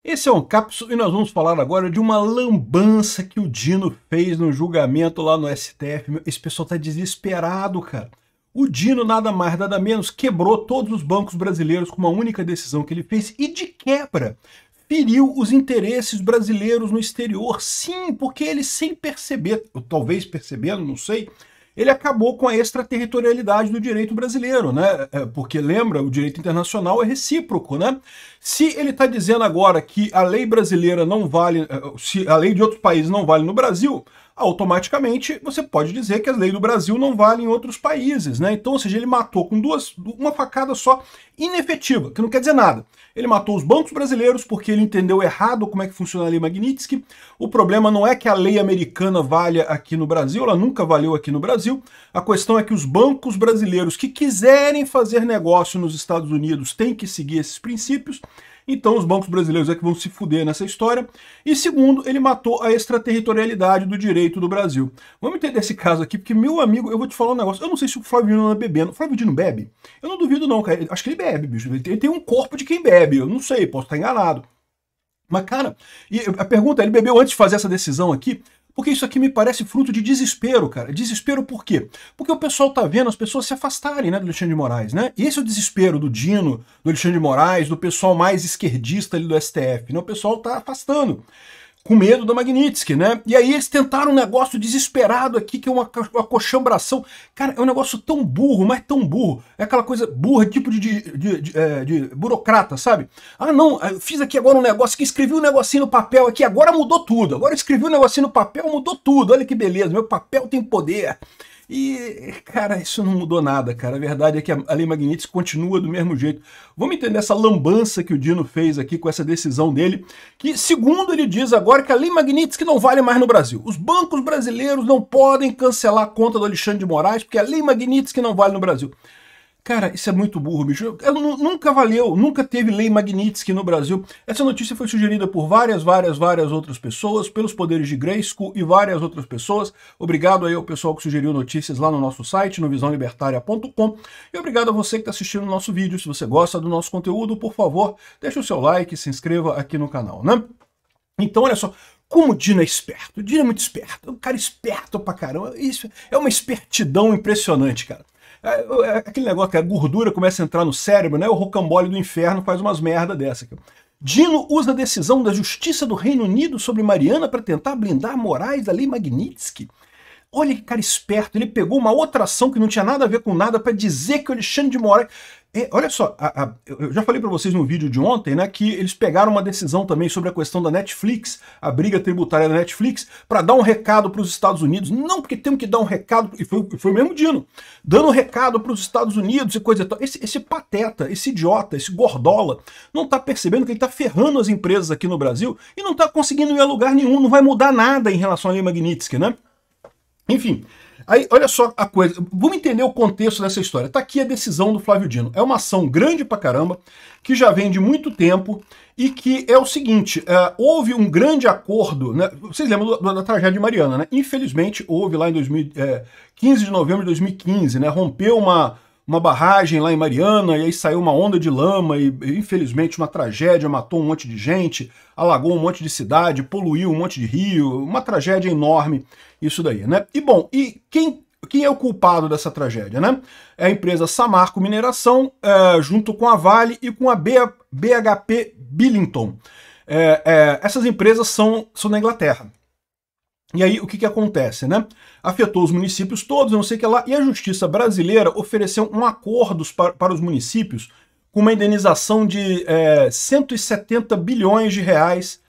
Esse é um Cápsula e nós vamos falar agora de uma lambança que o Dino fez no julgamento lá no STF. Esse pessoal tá desesperado, cara. O Dino, nada mais, nada menos, quebrou todos os bancos brasileiros com uma única decisão que ele fez e, de quebra, feriu os interesses brasileiros no exterior. Sim, porque ele, sem perceber, ou talvez percebendo, não sei, ele acabou com a extraterritorialidade do direito brasileiro, né? Porque lembra, o direito internacional é recíproco, né? Se ele está dizendo agora que a lei brasileira não vale, se a lei de outros países não vale no Brasil, automaticamente você pode dizer que a lei do Brasil não vale em outros países, né? Então, ou seja, ele matou com uma facada só, inefetiva, que não quer dizer nada. Ele matou os bancos brasileiros porque ele entendeu errado como é que funciona a lei Magnitsky. O problema não é que a lei americana valha aqui no Brasil, ela nunca valeu aqui no Brasil. A questão é que os bancos brasileiros que quiserem fazer negócio nos Estados Unidos têm que seguir esses princípios. Então os bancos brasileiros é que vão se fuder nessa história. E segundo, ele matou a extraterritorialidade do direito do Brasil. Vamos entender esse caso aqui, porque, meu amigo, eu vou te falar um negócio. Eu não sei se o Flávio Dino anda bebendo. O Flávio Dino bebe? Eu não duvido não, cara. Acho que ele bebe, bicho. Ele tem um corpo de quem bebe. Eu não sei, posso estar enganado. Mas, cara, e a pergunta é, ele bebeu antes de fazer essa decisão aqui? Porque isso aqui me parece fruto de desespero, cara. Desespero por quê? Porque o pessoal tá vendo as pessoas se afastarem, né, do Alexandre de Moraes, né? E esse é o desespero do Dino, do Alexandre de Moraes, do pessoal mais esquerdista ali do STF, né? O pessoal tá afastando, com medo da Magnitsky, né? E aí eles tentaram um negócio desesperado aqui, que é uma coxambração. Cara, é um negócio tão burro, mas tão burro. É aquela coisa burra, tipo de burocrata, sabe? Ah, não, eu fiz aqui agora um negócio, que escrevi um negocinho no papel aqui, agora mudou tudo. Agora escrevi um negocinho no papel, mudou tudo. Olha que beleza, meu papel tem poder. E, cara, isso não mudou nada, cara. A verdade é que a lei Magnitsky continua do mesmo jeito. Vamos entender essa lambança que o Dino fez aqui com essa decisão dele, que, segundo ele diz agora, que a lei Magnitsky não vale mais no Brasil. Os bancos brasileiros não podem cancelar a conta do Alexandre de Moraes, porque a lei Magnitsky não vale no Brasil. Cara, isso é muito burro, bicho. Nunca valeu, nunca teve lei Magnitsky no Brasil. Essa notícia foi sugerida por várias outras pessoas, pelos poderes de Grayskull e várias outras pessoas. Obrigado aí ao pessoal que sugeriu notícias lá no nosso site, no visãolibertaria.com. E obrigado a você que está assistindo o nosso vídeo. Se você gosta do nosso conteúdo, por favor, deixe o seu like e se inscreva aqui no canal, né? Então, olha só, como o Dino é esperto. O Dino é muito esperto. Um cara esperto pra caramba. Isso é uma espertidão impressionante, cara. Aquele negócio que a gordura começa a entrar no cérebro, né? O rocambole do inferno faz umas merda dessa. Dino usa a decisão da Justiça do Reino Unido sobre Mariana para tentar blindar Moraes da lei Magnitsky. Olha que cara esperto, ele pegou uma outra ação que não tinha nada a ver com nada para dizer que o Alexandre de Moraes... olha só, eu já falei para vocês no vídeo de ontem, né, que eles pegaram uma decisão também sobre a questão da Netflix, a briga tributária da Netflix, para dar um recado para os Estados Unidos. Não, porque temos que dar um recado, e foi o mesmo Dino, dando um recado para os Estados Unidos e coisa e tal. Esse pateta, esse idiota, esse gordola, não está percebendo que ele está ferrando as empresas aqui no Brasil e não está conseguindo ir a lugar nenhum, não vai mudar nada em relação à lei Magnitsky, né? Enfim, aí olha só a coisa, vamos entender o contexto dessa história. Tá aqui a decisão do Flávio Dino. É uma ação grande pra caramba, que já vem de muito tempo e que é o seguinte, houve um grande acordo, né? Vocês lembram da tragédia de Mariana, né? Infelizmente houve lá em 15 de novembro de 2015, né? Rompeu uma barragem lá em Mariana, e aí saiu uma onda de lama, e infelizmente uma tragédia, matou um monte de gente, alagou um monte de cidade, poluiu um monte de rio, uma tragédia enorme, isso daí, né? E bom, e quem é o culpado dessa tragédia, né? É a empresa Samarco Mineração, junto com a Vale e com a BHP Billiton. Essas empresas são na Inglaterra. E aí, o que acontece, né? Afetou os municípios todos, não sei o que lá, e a justiça brasileira ofereceu um acordo para os municípios com uma indenização de 170 bilhões de reais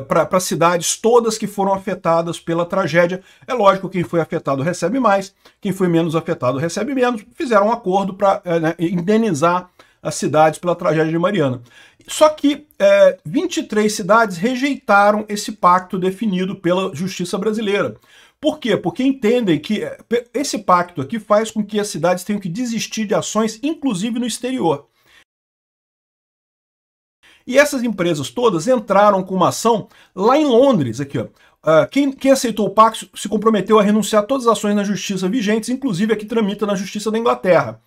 para cidades todas que foram afetadas pela tragédia. É lógico, quem foi afetado recebe mais, quem foi menos afetado recebe menos. Fizeram um acordo para indenizar as cidades pela tragédia de Mariana. Só que 23 cidades rejeitaram esse pacto definido pela justiça brasileira. Por quê? Porque entendem que esse pacto aqui faz com que as cidades tenham que desistir de ações, inclusive no exterior. E essas empresas todas entraram com uma ação lá em Londres, aqui, ó. Quem aceitou o pacto se comprometeu a renunciar a todas as ações na justiça vigentes, inclusive a que tramita na justiça da Inglaterra.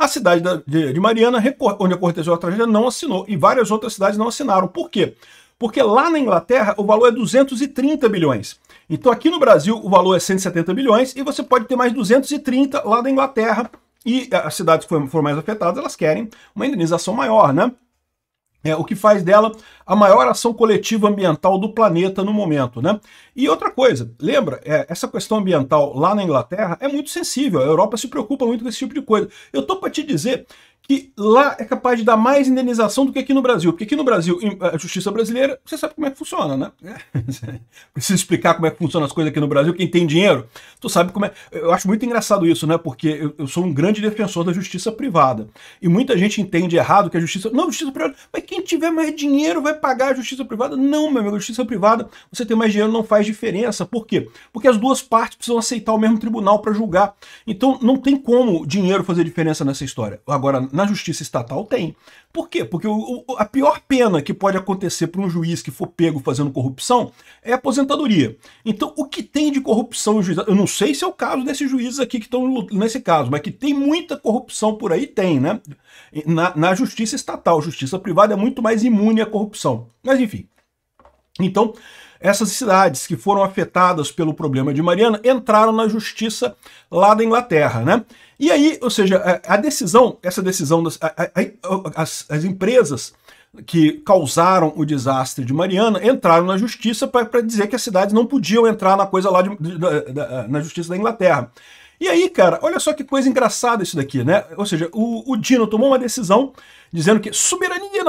A cidade de Mariana, onde aconteceu a tragédia, não assinou, e várias outras cidades não assinaram. Por quê? Porque lá na Inglaterra o valor é 230 bilhões. Então aqui no Brasil o valor é 170 bilhões e você pode ter mais 230 lá da Inglaterra. E as cidades que foram mais afetadas, elas querem uma indenização maior, né? O que faz dela a maior ação coletiva ambiental do planeta no momento, né? E outra coisa, lembra, essa questão ambiental lá na Inglaterra é muito sensível, a Europa se preocupa muito com esse tipo de coisa. Eu tô para te dizer que lá é capaz de dar mais indenização do que aqui no Brasil, porque aqui no Brasil, a justiça brasileira, você sabe como é que funciona, né? Preciso explicar como é que funcionam as coisas aqui no Brasil, quem tem dinheiro, tu sabe como é. Eu acho muito engraçado isso, né? Porque eu sou um grande defensor da justiça privada, e muita gente entende errado que a justiça... Não, justiça privada, mas quem tiver mais dinheiro vai pagar a justiça privada. Não, meu amigo, a justiça privada, você ter mais dinheiro não faz diferença. Por quê? Porque as duas partes precisam aceitar o mesmo tribunal para julgar. Então não tem como dinheiro fazer diferença nessa história. Agora, na justiça estatal tem. Por quê? Porque a pior pena que pode acontecer para um juiz que for pego fazendo corrupção é a aposentadoria. Então, o que tem de corrupção em juiz? Eu não sei se é o caso desses juízes aqui que estão nesse caso, mas que tem muita corrupção por aí, tem, né? Na justiça estatal, justiça privada é muito mais imune à corrupção. Mas, enfim. Então, essas cidades que foram afetadas pelo problema de Mariana entraram na justiça lá da Inglaterra, né? E aí, ou seja, essa decisão, as empresas que causaram o desastre de Mariana entraram na justiça para dizer que as cidades não podiam entrar na coisa lá na justiça da Inglaterra. E aí, cara, olha só que coisa engraçada isso daqui, né? Ou seja, o Dino tomou uma decisão dizendo que soberania,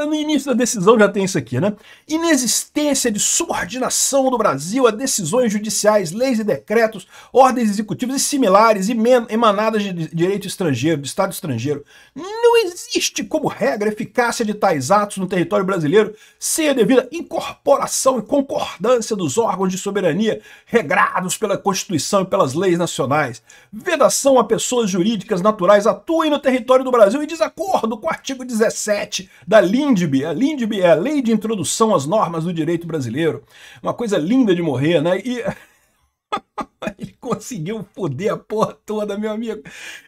no início da decisão já tem isso aqui, né? Inexistência de subordinação do Brasil a decisões judiciais, leis e decretos, ordens executivas e similares emanadas de direito estrangeiro, de Estado estrangeiro. Não existe como regra eficácia de tais atos no território brasileiro sem a devida incorporação e concordância dos órgãos de soberania regrados pela Constituição e pelas leis nacionais. Vedação a pessoas jurídicas naturais atuem no território do Brasil em desacordo com o artigo 17 da LINDB. A LINDB é a Lei de Introdução às Normas do Direito Brasileiro. Uma coisa linda de morrer, né? E ele conseguiu foder a porra toda, meu amigo.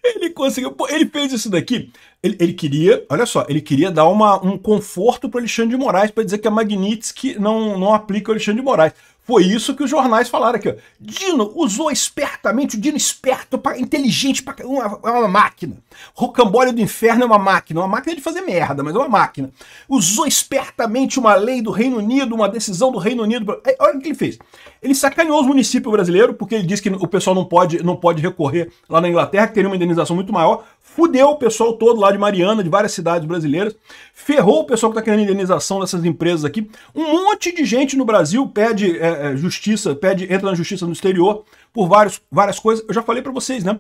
Ele conseguiu. Ele fez isso daqui. Ele queria, olha só, ele queria dar um conforto para Alexandre de Moraes, para dizer que a Magnitsky não aplica o Alexandre de Moraes. Foi isso que os jornais falaram aqui, ó. Dino usou espertamente, o Dino esperto, inteligente, uma máquina. Rocambole do inferno é uma máquina de fazer merda, mas é uma máquina. Usou espertamente uma lei do Reino Unido, uma decisão do Reino Unido. Olha o que ele fez. Ele sacaneou os municípios brasileiros, porque ele disse que o pessoal não pode recorrer lá na Inglaterra, que teria uma indenização muito maior. Fudeu o pessoal todo lá de Mariana, de várias cidades brasileiras. Ferrou o pessoal que está querendo indenização dessas empresas aqui. Um monte de gente no Brasil pede justiça, entra na justiça no exterior por várias coisas. Eu já falei para vocês, né?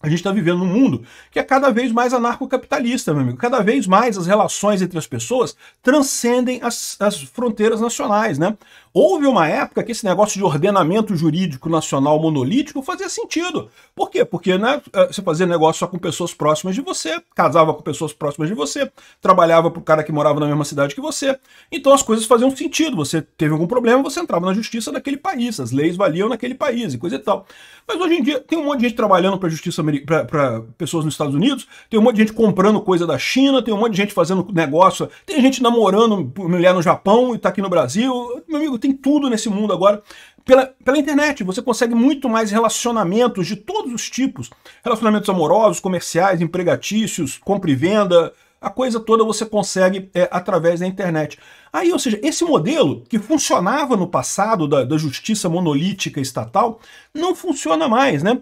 A gente está vivendo num mundo que é cada vez mais anarcocapitalista, meu amigo. Cada vez mais as relações entre as pessoas transcendem as fronteiras nacionais, né? Houve uma época que esse negócio de ordenamento jurídico nacional monolítico fazia sentido. Por quê? Porque, né, você fazia negócio só com pessoas próximas de você, casava com pessoas próximas de você, trabalhava para o cara que morava na mesma cidade que você. Então as coisas faziam sentido. Você teve algum problema, você entrava na justiça daquele país. As leis valiam naquele país e coisa e tal. Mas hoje em dia tem um monte de gente trabalhando para a justiça para pessoas nos Estados Unidos, tem um monte de gente comprando coisa da China, tem um monte de gente fazendo negócio, tem gente namorando mulher no Japão e tá aqui no Brasil. Meu amigo, tem tudo nesse mundo agora. Pela internet, você consegue muito mais relacionamentos de todos os tipos. Relacionamentos amorosos, comerciais, empregatícios, compra e venda, a coisa toda você consegue através da internet. Aí, ou seja, esse modelo que funcionava no passado da justiça monolítica estatal, não funciona mais, né?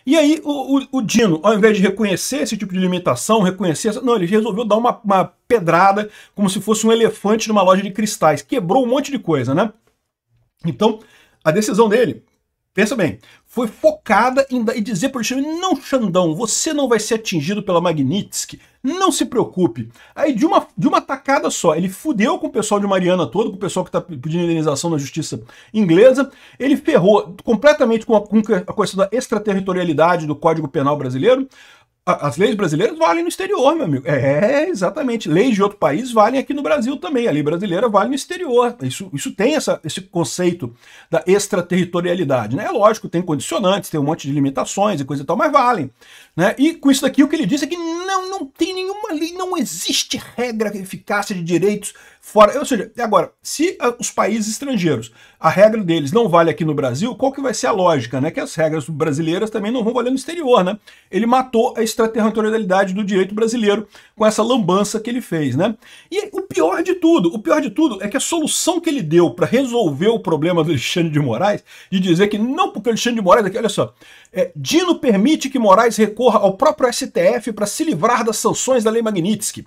E aí o Dino, ao invés de reconhecer esse tipo de limitação, não, ele resolveu dar uma pedrada como se fosse um elefante numa loja de cristais. Quebrou um monte de coisa, né? Então, a decisão dele, pensa bem, foi focada em dizer para o Alexandre, não, Xandão, você não vai ser atingido pela Magnitsky, não se preocupe. Aí, de uma tacada só, ele fudeu com o pessoal de Mariana todo, com o pessoal que está pedindo indenização na justiça inglesa, ele ferrou completamente com a questão da extraterritorialidade do Código Penal brasileiro. As leis brasileiras valem no exterior, meu amigo. Exatamente. Leis de outro país valem aqui no Brasil também. A lei brasileira vale no exterior. Isso tem esse conceito da extraterritorialidade, né? É lógico, tem condicionantes, tem um monte de limitações e coisa e tal, mas valem. Né? E com isso daqui, o que ele disse é que não tem nenhuma lei, não existe regra eficaz de direitos fora. Ou seja, agora, se os países estrangeiros, a regra deles não vale aqui no Brasil, qual que vai ser a lógica? Né? Que as regras brasileiras também não vão valer no exterior, né? Ele matou a extraterritorialidade do direito brasileiro com essa lambança que ele fez, né? E o pior de tudo é que a solução que ele deu para resolver o problema do Alexandre de Moraes, de dizer que não, porque o Alexandre de Moraes, aqui, olha só, Dino permite que Moraes recorra ao próprio STF para se livrar das sanções da Lei Magnitsky.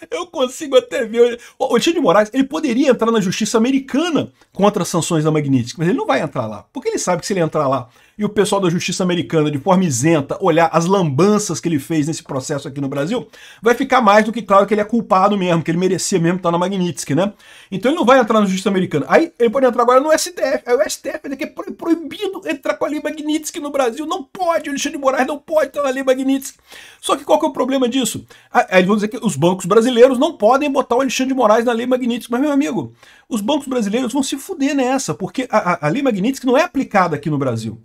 Eu consigo até ver. O Alexandre de Moraes, ele poderia entrar na justiça americana contra as sanções da Magnitsky, mas ele não vai entrar lá. Porque ele sabe que se ele entrar lá e o pessoal da justiça americana, de forma isenta, olhar as lambanças que ele fez nesse processo aqui no Brasil, vai ficar mais do que claro que ele é culpado mesmo, que ele merecia mesmo estar na Magnitsky, né? Então ele não vai entrar na justiça americana. Aí ele pode entrar agora no STF. Aí o STF vai dizer que é proibido entrar com a lei Magnitsky no Brasil. Não pode, o Alexandre de Moraes não pode estar na lei Magnitsky. Só que qual que é o problema disso? Aí eles vão dizer que os bancos brasileiros não podem botar o Alexandre de Moraes na lei Magnitsky. Mas, meu amigo, os bancos brasileiros vão se fuder nessa, porque a lei Magnitsky não é aplicada aqui no Brasil.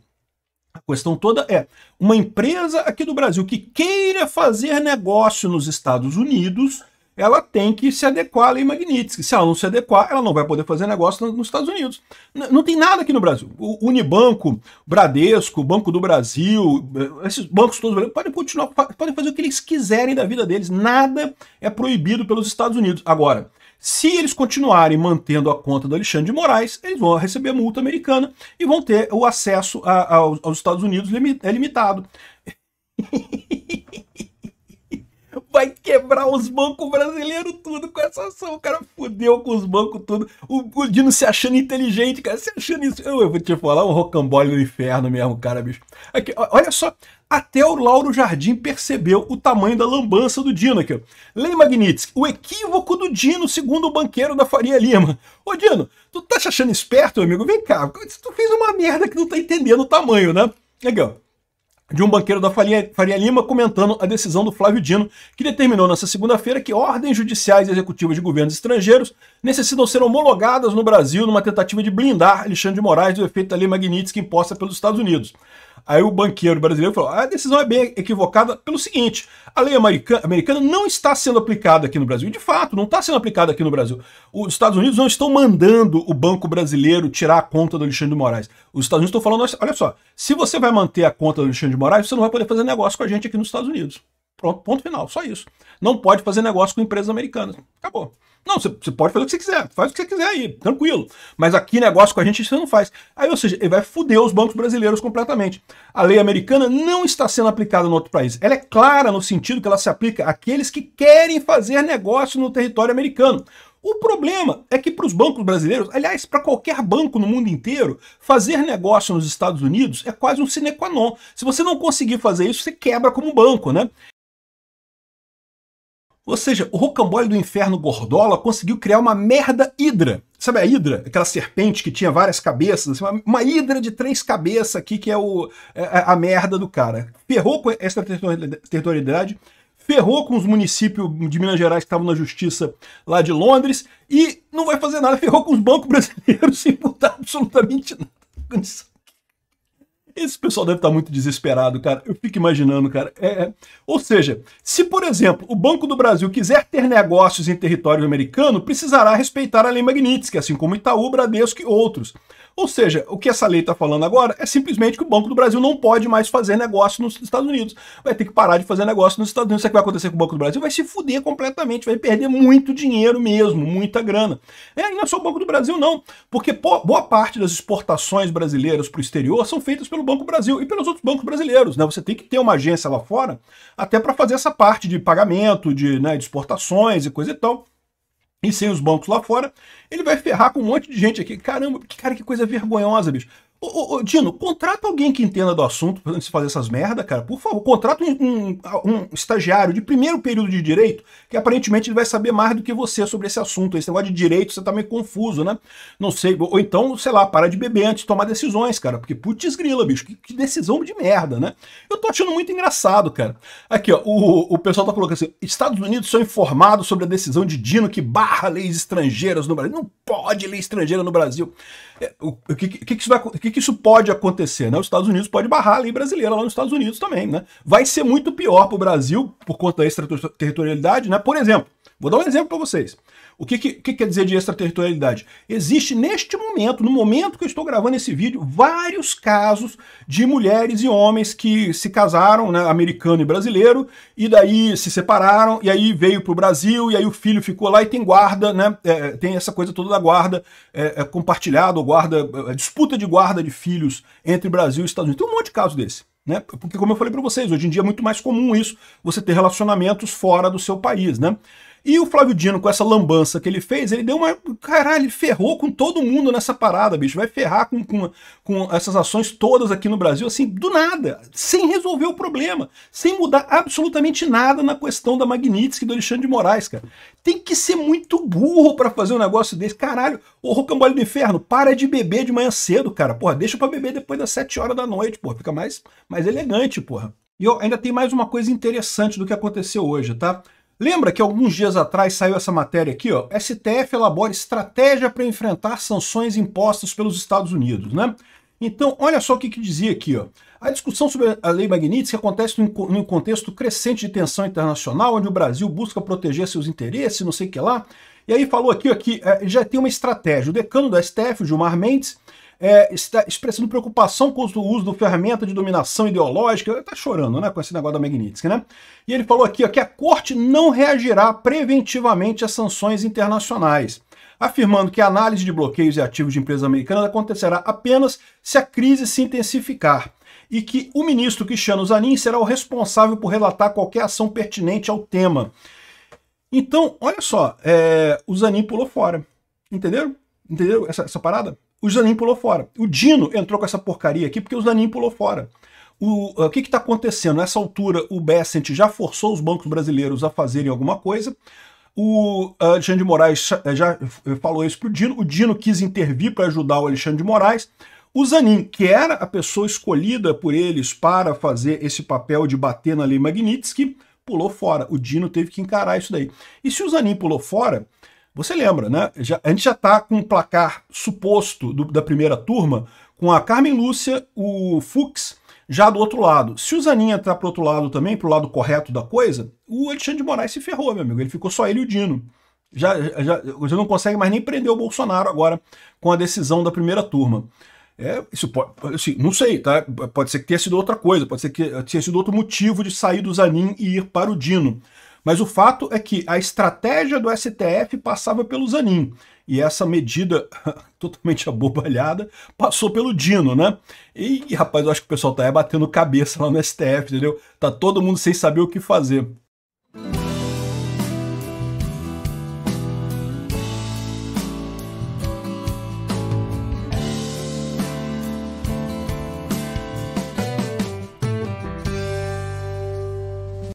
A questão toda é, uma empresa aqui do Brasil que queira fazer negócio nos Estados Unidos, ela tem que se adequar à lei Magnitsky. Se ela não se adequar, ela não vai poder fazer negócio nos Estados Unidos. Não tem nada aqui no Brasil. O Unibanco, Bradesco, Banco do Brasil, esses bancos todos podem continuar, podem fazer o que eles quiserem da vida deles. Nada é proibido pelos Estados Unidos. Agora, se eles continuarem mantendo a conta do Alexandre de Moraes, eles vão receber multa americana e vão ter o acesso aos Estados Unidos limitado. Vai quebrar os bancos brasileiros tudo com essa ação. O cara fudeu com os bancos tudo. O Dino se achando inteligente, cara. Se achando isso. Eu vou te falar, um rocambole do inferno mesmo, cara, bicho. Aqui, olha só. Até o Lauro Jardim percebeu o tamanho da lambança do Dino aqui. Lei Magnitsky, o equívoco do Dino, segundo o banqueiro da Faria Lima. Ô Dino, tu tá se achando esperto, amigo? Vem cá, tu fez uma merda que não tá entendendo o tamanho, né? Legal. De um banqueiro da Faria Lima comentando a decisão do Flávio Dino, que determinou nessa segunda-feira que ordens judiciais e executivas de governos estrangeiros necessitam ser homologadas no Brasil numa tentativa de blindar Alexandre de Moraes do efeito da lei Magnitsky imposta pelos Estados Unidos. Aí o banqueiro brasileiro falou, a decisão é bem equivocada pelo seguinte, a lei americana não está sendo aplicada aqui no Brasil. E de fato, não está sendo aplicada aqui no Brasil. Os Estados Unidos não estão mandando o banco brasileiro tirar a conta do Alexandre de Moraes. Os Estados Unidos estão falando, olha só, se você vai manter a conta do Alexandre de Moraes, você não vai poder fazer negócio com a gente aqui nos Estados Unidos. Pronto, ponto final, só isso. Não pode fazer negócio com empresas americanas. Acabou. Não, você pode fazer o que você quiser, faz o que você quiser aí, tranquilo. Mas aqui negócio com a gente você não faz. Aí, ou seja, ele vai foder os bancos brasileiros completamente. A lei americana não está sendo aplicada no outro país. Ela é clara no sentido que ela se aplica àqueles que querem fazer negócio no território americano. O problema é que para os bancos brasileiros, aliás, para qualquer banco no mundo inteiro, fazer negócio nos Estados Unidos é quase um sine qua non. Se você não conseguir fazer isso, você quebra como banco, né? Ou seja, o rocambole do inferno Gordola conseguiu criar uma merda hidra. Sabe a hidra? Aquela serpente que tinha várias cabeças. Assim, uma hidra de 3 cabeças aqui, que é a merda do cara. Ferrou com essa territorialidade, ferrou com os municípios de Minas Gerais que estavam na justiça lá de Londres e não vai fazer nada. Ferrou com os bancos brasileiros sem botar absolutamente nada. Esse pessoal deve estar muito desesperado, cara. Eu fico imaginando, cara. Ou seja, se, por exemplo, o Banco do Brasil quiser ter negócios em território americano, precisará respeitar a lei Magnitsky, assim como Itaú, Bradesco e outros. Ou seja, o que essa lei está falando agora é simplesmente que o Banco do Brasil não pode mais fazer negócio nos Estados Unidos. Vai ter que parar de fazer negócio nos Estados Unidos. Sabe o que vai acontecer com o Banco do Brasil? Vai se fuder completamente, vai perder muito dinheiro mesmo, muita grana. E não é só o Banco do Brasil, não. Porque boa parte das exportações brasileiras para o exterior são feitas pelo Banco do Brasil e pelos outros bancos brasileiros, né? Você tem que ter uma agência lá fora até para fazer essa parte de pagamento, de exportações e coisa e tal. E sem os bancos lá fora, ele vai ferrar com um monte de gente aqui. Caramba, que coisa vergonhosa, bicho. Dino, contrata alguém que entenda do assunto pra se fazer essas merda, cara. Por favor, contrata um estagiário de primeiro período de direito, que aparentemente ele vai saber mais do que você sobre esse assunto. Esse negócio de direito, você tá meio confuso, né? Não sei. Ou então, sei lá, para de beber antes de tomar decisões, cara. Porque, putz grila, bicho, que decisão de merda, né? Eu tô achando muito engraçado, cara. Aqui, ó, o pessoal tá colocando assim: Estados Unidos são informados sobre a decisão de Dino que barra leis estrangeiras no Brasil. Não pode lei estrangeira no Brasil. O que isso pode acontecer, né? Os Estados Unidos pode barrar a lei brasileira lá nos Estados Unidos também, né? Vai ser muito pior para o Brasil por conta da extraterritorialidade, né? Por exemplo, vou dar um exemplo para vocês. O que quer dizer de extraterritorialidade? Existe neste momento, no momento que eu estou gravando esse vídeo, vários casos de mulheres e homens que se casaram, né, americano e brasileiro, e daí se separaram, e aí veio para o Brasil, e aí o filho ficou lá e tem guarda, né? Tem essa coisa toda da guarda compartilhada, ou guarda, disputa de guarda de filhos entre Brasil e Estados Unidos. Tem um monte de casos desse. Né? Porque, como eu falei para vocês, hoje em dia é muito mais comum isso, você ter relacionamentos fora do seu país, né? E o Flávio Dino, com essa lambança que ele fez, ele deu uma... Caralho, ele ferrou com todo mundo nessa parada, bicho. Vai ferrar com essas ações todas aqui no Brasil, assim, do nada, sem resolver o problema, sem mudar absolutamente nada na questão da Magnitsky e do Alexandre de Moraes, cara. Tem que ser muito burro pra fazer um negócio desse. Caralho, ô rocambole do inferno, para de beber de manhã cedo, cara. Porra, deixa pra beber depois das 7 horas da noite, porra. Fica mais elegante, porra. E ainda tem mais uma coisa interessante do que aconteceu hoje, tá? Lembra que alguns dias atrás saiu essa matéria aqui, ó? STF elabora estratégia para enfrentar sanções impostas pelos Estados Unidos, né? Então, olha só o que dizia aqui, ó. A discussão sobre a Lei Magnitsky acontece num contexto crescente de tensão internacional, onde o Brasil busca proteger seus interesses, não sei o que lá. E aí falou aqui, ó, que já tem uma estratégia. O decano do STF, o Gilmar Mendes, está expressando preocupação com o uso da ferramenta de dominação ideológica. Está chorando, né, com esse negócio da Magnitsky, né? E ele falou aqui, ó, que a corte não reagirá preventivamente às sanções internacionais, afirmando que a análise de bloqueios e ativos de empresas americanas acontecerá apenas se a crise se intensificar, e que o ministro Cristiano Zanin será o responsável por relatar qualquer ação pertinente ao tema. Então, olha só, o Zanin pulou fora. Entenderam? Entenderam essa parada? O Zanin pulou fora. O Dino entrou com essa porcaria aqui porque o Zanin pulou fora. O que está acontecendo? Nessa altura, o Bessent já forçou os bancos brasileiros a fazerem alguma coisa. O Alexandre de Moraes já falou isso para o Dino. O Dino quis intervir para ajudar o Alexandre de Moraes. O Zanin, que era a pessoa escolhida por eles para fazer esse papel de bater na Lei Magnitsky, pulou fora. O Dino teve que encarar isso daí. E se o Zanin pulou fora... Você lembra, né? A gente já está com um placar suposto da primeira turma, com a Carmen Lúcia, o Fux, já do outro lado. Se o Zanin entrar para o outro lado também, para o lado correto da coisa, o Alexandre de Moraes se ferrou, meu amigo. Ele ficou só ele e o Dino. Já não consegue mais nem prender o Bolsonaro agora com a decisão da primeira turma. Isso pode, assim, não sei, tá? Pode ser que tenha sido outra coisa, pode ser que tenha sido outro motivo de sair do Zanin e ir para o Dino. Mas o fato é que a estratégia do STF passava pelo Zanin. E essa medida totalmente abobalhada passou pelo Dino, né? E, rapaz, eu acho que o pessoal tá batendo cabeça lá no STF, entendeu? Tá todo mundo sem saber o que fazer.